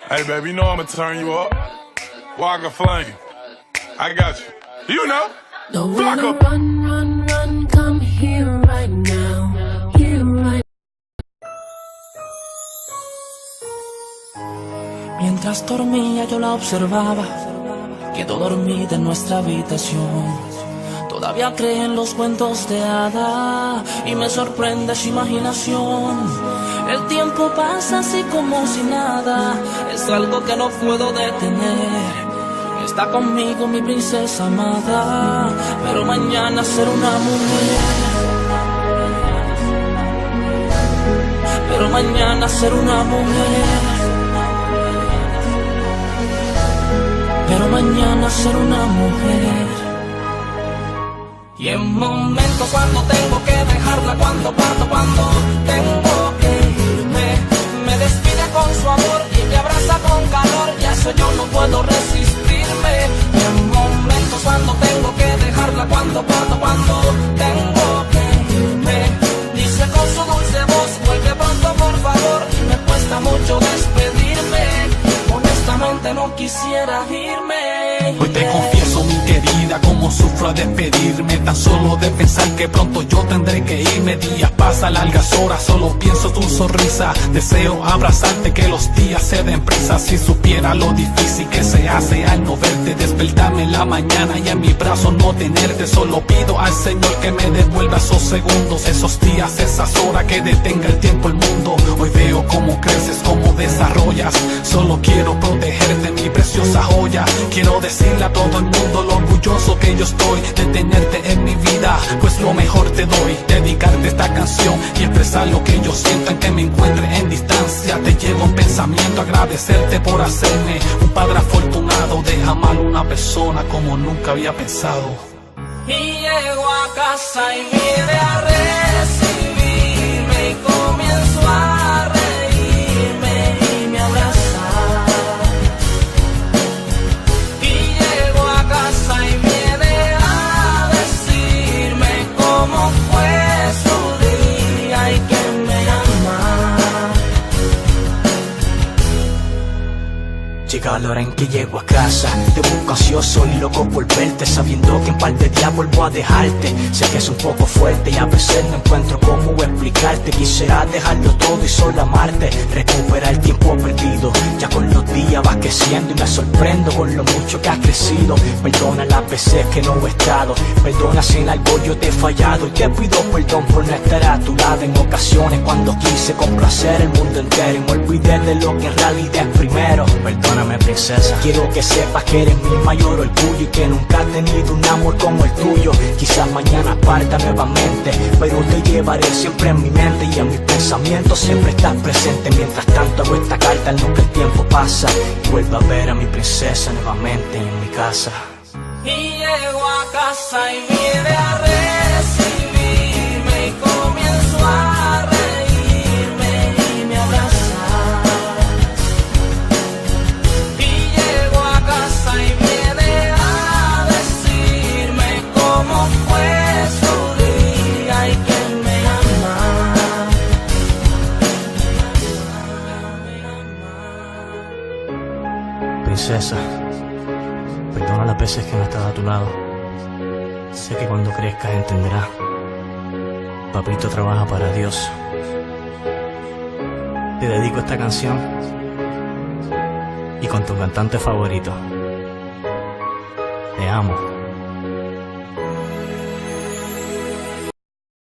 Hey, baby, you know I'ma turn you up. Walker Flame. I got you. You know. Don't wanna run, come here right now. Here right. Mientras dormía yo la observaba, quedó dormida en nuestra habitación. Todavía cree en los cuentos de hada y me sorprende su imaginación. El tiempo pasa así como si nada, es algo que no puedo detener. Está conmigo mi princesa amada, pero mañana será una mujer. Pero mañana será una mujer. Pero mañana será una mujer. Y en momentos cuando tengo que dejarla, cuando parto, cuando tengo que irme, me despide con su amor y me abraza con calor, y a eso yo no puedo resistirme. Y en momentos cuando tengo que dejarla, cuando parto, cuando tengo que irme, dice con su dulce voz, vuelve pronto por favor, y me cuesta mucho despedirme, honestamente no quisiera irme. Hoy te confieso, mi querida, cómo sufro a despedirme, tan solo de pensar que pronto yo tendré que irme. Días pasan, largas horas, solo pienso tu sonrisa. Deseo abrazarte, que los días se den prisa. Si supiera lo difícil que se hace al no verte, despertarme en la mañana y en mi brazo no tenerte. Solo pido al Señor que me devuelva esos segundos, esos días, esas horas, que detenga el tiempo, el mundo. Hoy veo cómo creces, cómo desarrollas. Solo quiero protegerte, mi preciosa joya. Quiero decirle a todo el mundo lo orgulloso que yo estoy de tenerte en mi vida, pues lo mejor te doy. Dedicarte esta canción y expresar lo que yo siento en que me encuentre en distancia. Te llevo en pensamiento, agradecerte por hacerme un padre afortunado, de amar a una persona como nunca había pensado. Y llego a casa y viene a recibirme y comienzo a reírme y me abraza. Y llego a casa y viene a decirme cómo fue su día y que me ama. Llega la hora en que llego a casa, te busco ansioso y loco por verte, sabiendo que en par de días vuelvo a dejarte. Sé que es un poco fuerte y a veces no encuentro cómo explicarte. Quisiera dejarlo todo y solo amarte, recuperar el tiempo perdido. Ya con los días vas creciendo y me sorprendo con lo mucho que has crecido. Perdona las veces que no he estado, perdona si en algo yo te he fallado, y te pido perdón por no estar a tu lado en ocasiones cuando quise complacer el mundo entero y me olvidé de lo que en realidad es primero. Perdóname, princesa, quiero que sepas que eres mi mayor orgullo y que nunca he tenido un amor como el tuyo. Quizás mañana parta nuevamente, pero te llevaré siempre en mi mente y en mis pensamientos siempre estás presente. Mientras tanto hago esta carta en lo que el tiempo pasa y vuelvo a ver a mi princesa nuevamente en mi casa. Y llego a casa y viene a recibirme y comienzo a reírme y me abraza. Princesa, perdona las veces que no he estado a tu lado. Sé que cuando crezcas entenderás. Papito trabaja para Dios. Te dedico esta canción y con tu cantante favorito. Te amo.